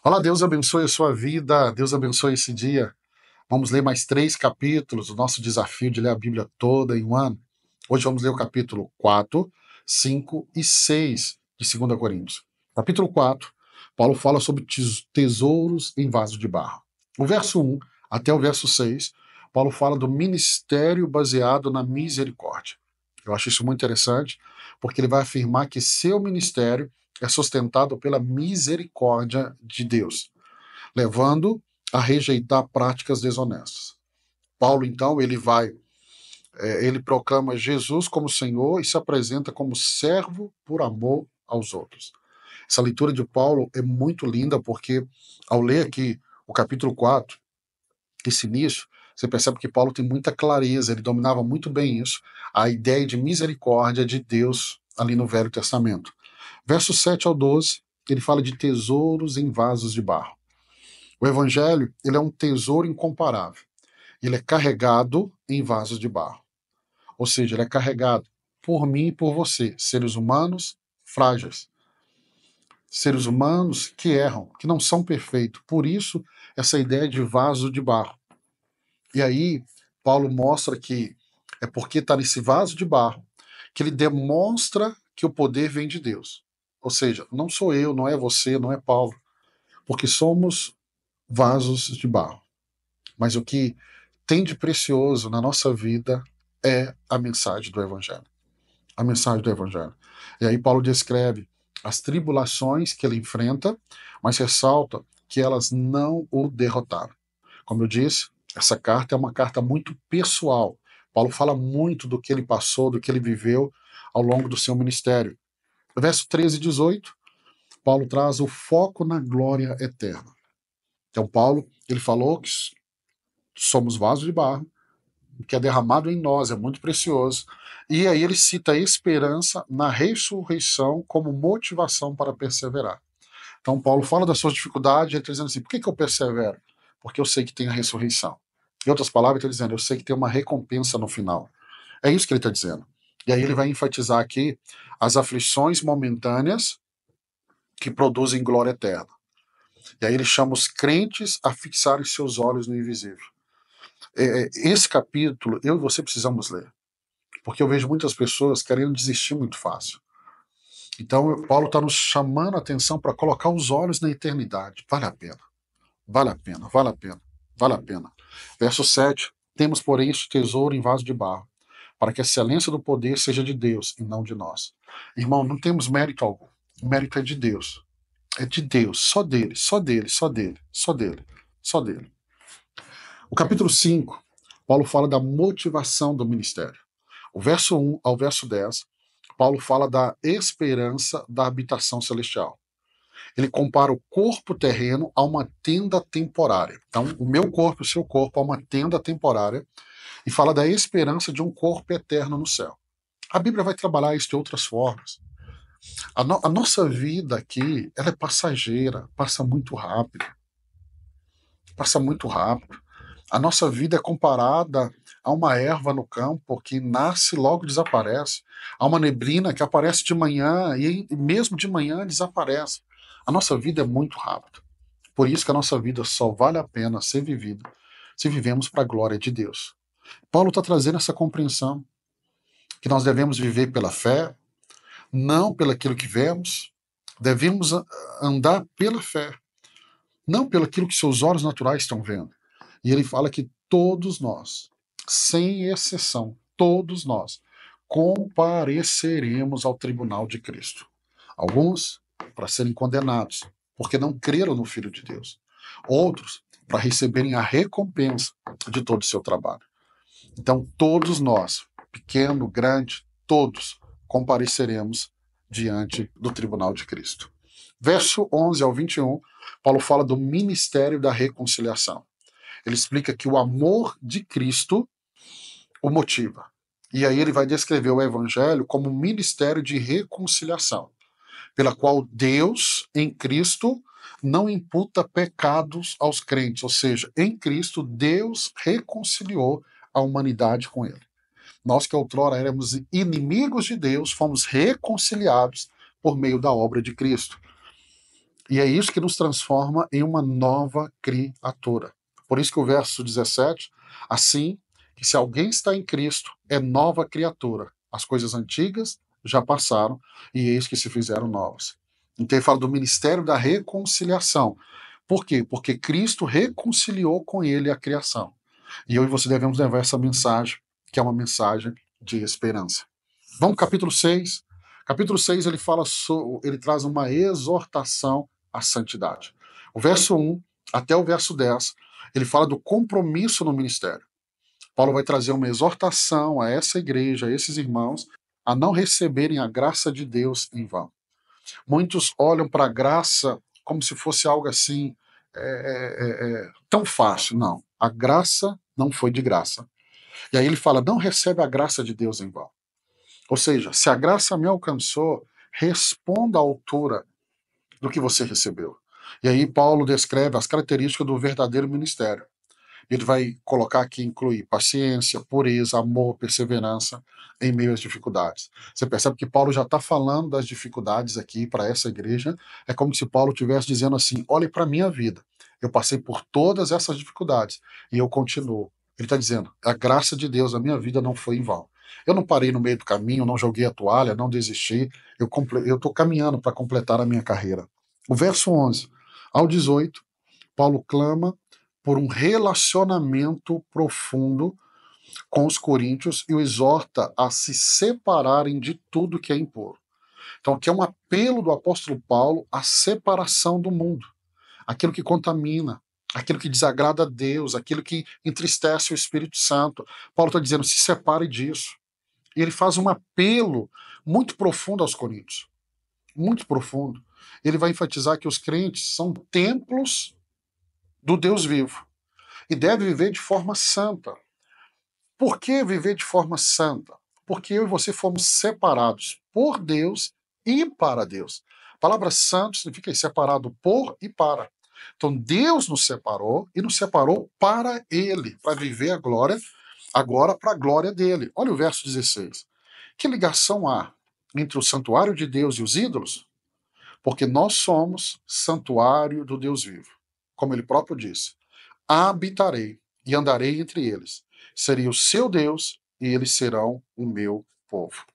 Olá, Deus abençoe a sua vida, Deus abençoe esse dia. Vamos ler mais 3 capítulos, o nosso desafio de ler a Bíblia toda em um ano. Hoje vamos ler o capítulo 4, 5 e 6 de 2 Coríntios. Capítulo 4, Paulo fala sobre tesouros em vaso de barro. O verso 1 até o verso 6, Paulo fala do ministério baseado na misericórdia. Eu acho isso muito interessante, porque ele vai afirmar que seu ministério é sustentado pela misericórdia de Deus, levando a rejeitar práticas desonestas. Paulo, então, ele proclama Jesus como Senhor e se apresenta como servo por amor aos outros. Essa leitura de Paulo é muito linda, porque ao ler aqui o capítulo 4, esse início, você percebe que Paulo tem muita clareza, ele dominava muito bem isso, a ideia de misericórdia de Deus ali no Velho Testamento. Versos 7 ao 12, ele fala de tesouros em vasos de barro. O evangelho, ele é um tesouro incomparável. Ele é carregado em vasos de barro. Ou seja, ele é carregado por mim e por você, seres humanos frágeis, seres humanos que erram, que não são perfeitos. Por isso, essa ideia de vaso de barro. E aí, Paulo mostra que é porque está nesse vaso de barro que ele demonstra que o poder vem de Deus. Ou seja, não sou eu, não é você, não é Paulo, porque somos vasos de barro. Mas o que tem de precioso na nossa vida é a mensagem do Evangelho. A mensagem do Evangelho. E aí Paulo descreve as tribulações que ele enfrenta, mas ressalta que elas não o derrotaram. Como eu disse, essa carta é uma carta muito pessoal. Paulo fala muito do que ele passou, do que ele viveu ao longo do seu ministério. Verso 13 e 18, Paulo traz o foco na glória eterna. Então, Paulo, ele falou que somos vasos de barro, que é derramado em nós, é muito precioso. E aí ele cita a esperança na ressurreição como motivação para perseverar. Então, Paulo fala das suas dificuldades, ele está dizendo assim: por que eu persevero? Porque eu sei que tem a ressurreição. Em outras palavras, ele está dizendo: eu sei que tem uma recompensa no final. É isso que ele está dizendo. E aí ele vai enfatizar aqui as aflições momentâneas que produzem glória eterna. E aí ele chama os crentes a fixarem seus olhos no invisível. Esse capítulo, eu e você precisamos ler. Porque eu vejo muitas pessoas querendo desistir muito fácil. Então, Paulo está nos chamando a atenção para colocar os olhos na eternidade. Vale a pena, vale a pena, vale a pena, vale a pena. Verso 7: temos, porém, este tesouro em vaso de barro, para que a excelência do poder seja de Deus e não de nós. Irmão, não temos mérito algum. O mérito é de Deus. É de Deus, só dele, só dele, só dele, só dele, só dele. O capítulo 5, Paulo fala da motivação do ministério. O verso 1 ao verso 10, Paulo fala da esperança da habitação celestial. Ele compara o corpo terreno a uma tenda temporária. Então, o meu corpo e o seu corpo a uma tenda temporária, e fala da esperança de um corpo eterno no céu. A Bíblia vai trabalhar isso de outras formas. A nossa vida aqui, ela é passageira, passa muito rápido. Passa muito rápido. A nossa vida é comparada a uma erva no campo que nasce e logo desaparece. Há uma neblina que aparece de manhã e mesmo de manhã desaparece. A nossa vida é muito rápida. Por isso que a nossa vida só vale a pena ser vivida se vivemos para a glória de Deus. Paulo está trazendo essa compreensão que nós devemos viver pela fé, não pelo aquilo que vemos. Devemos andar pela fé, não pelo aquilo que seus olhos naturais estão vendo. E ele fala que todos nós, sem exceção, todos nós, compareceremos ao tribunal de Cristo. Alguns para serem condenados, porque não creram no Filho de Deus. Outros para receberem a recompensa de todo o seu trabalho. Então, todos nós, pequeno, grande, todos compareceremos diante do tribunal de Cristo. Verso 11 ao 21, Paulo fala do ministério da reconciliação. Ele explica que o amor de Cristo o motiva. E aí ele vai descrever o evangelho como um ministério de reconciliação, pela qual Deus, em Cristo, não imputa pecados aos crentes. Ou seja, em Cristo, Deus reconciliou a humanidade com ele. Nós que outrora éramos inimigos de Deus, fomos reconciliados por meio da obra de Cristo. E é isso que nos transforma em uma nova criatura. Por isso que o verso 17, assim, que se alguém está em Cristo, é nova criatura. As coisas antigas já passaram e eis que se fizeram novas. Então ele fala do ministério da reconciliação. Por quê? Porque Cristo reconciliou com ele a criação. E eu e você devemos levar essa mensagem, que é uma mensagem de esperança. Vamos ao capítulo 6. Capítulo 6 ele fala ele traz uma exortação à santidade. O verso 1 até o verso 10, ele fala do compromisso no ministério. Paulo vai trazer uma exortação a essa igreja, a esses irmãos, a não receberem a graça de Deus em vão. Muitos olham para a graça como se fosse algo assim tão fácil. Não, a graça não foi de graça. E aí ele fala, não recebe a graça de Deus em vão. Ou seja, se a graça me alcançou, responda à altura do que você recebeu. E aí Paulo descreve as características do verdadeiro ministério. Ele vai colocar aqui, incluir paciência, pureza, amor, perseverança em meio às dificuldades. Você percebe que Paulo já está falando das dificuldades aqui para essa igreja. É como se Paulo estivesse dizendo assim, olhe para a minha vida. Eu passei por todas essas dificuldades e eu continuo. Ele está dizendo, a graça de Deus na minha vida não foi em vão. Eu não parei no meio do caminho, não joguei a toalha, não desisti. Eu estou caminhando para completar a minha carreira. O verso 11 ao 18, Paulo clama por um relacionamento profundo com os coríntios e o exorta a se separarem de tudo que é impuro. Então, aqui é um apelo do apóstolo Paulo à separação do mundo, aquilo que contamina, aquilo que desagrada a Deus, aquilo que entristece o Espírito Santo. Paulo está dizendo, se separe disso. E ele faz um apelo muito profundo aos coríntios, muito profundo. Ele vai enfatizar que os crentes são templos do Deus vivo e deve viver de forma santa. Por que viver de forma santa? Porque eu e você fomos separados por Deus e para Deus. A palavra santo significa separado por e para. Então Deus nos separou e nos separou para Ele, para viver a glória, agora para a glória dele. Olha o verso 16. Que ligação há entre o santuário de Deus e os ídolos? Porque nós somos santuário do Deus vivo. Como ele próprio disse, habitarei e andarei entre eles. Serei o seu Deus e eles serão o meu povo.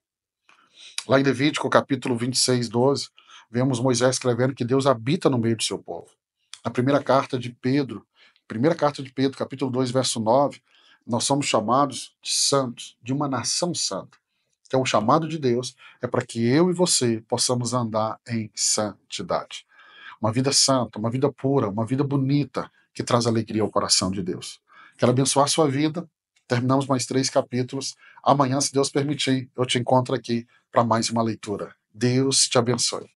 Lá em Levítico, capítulo 26, 12, vemos Moisés escrevendo que Deus habita no meio do seu povo. Na primeira carta de Pedro, capítulo 2, verso 9, nós somos chamados de santos, de uma nação santa. Então, o chamado de Deus é para que eu e você possamos andar em santidade. Uma vida santa, uma vida pura, uma vida bonita, que traz alegria ao coração de Deus. Quero abençoar a sua vida. Terminamos mais 3 capítulos. Amanhã, se Deus permitir, eu te encontro aqui para mais uma leitura. Deus te abençoe.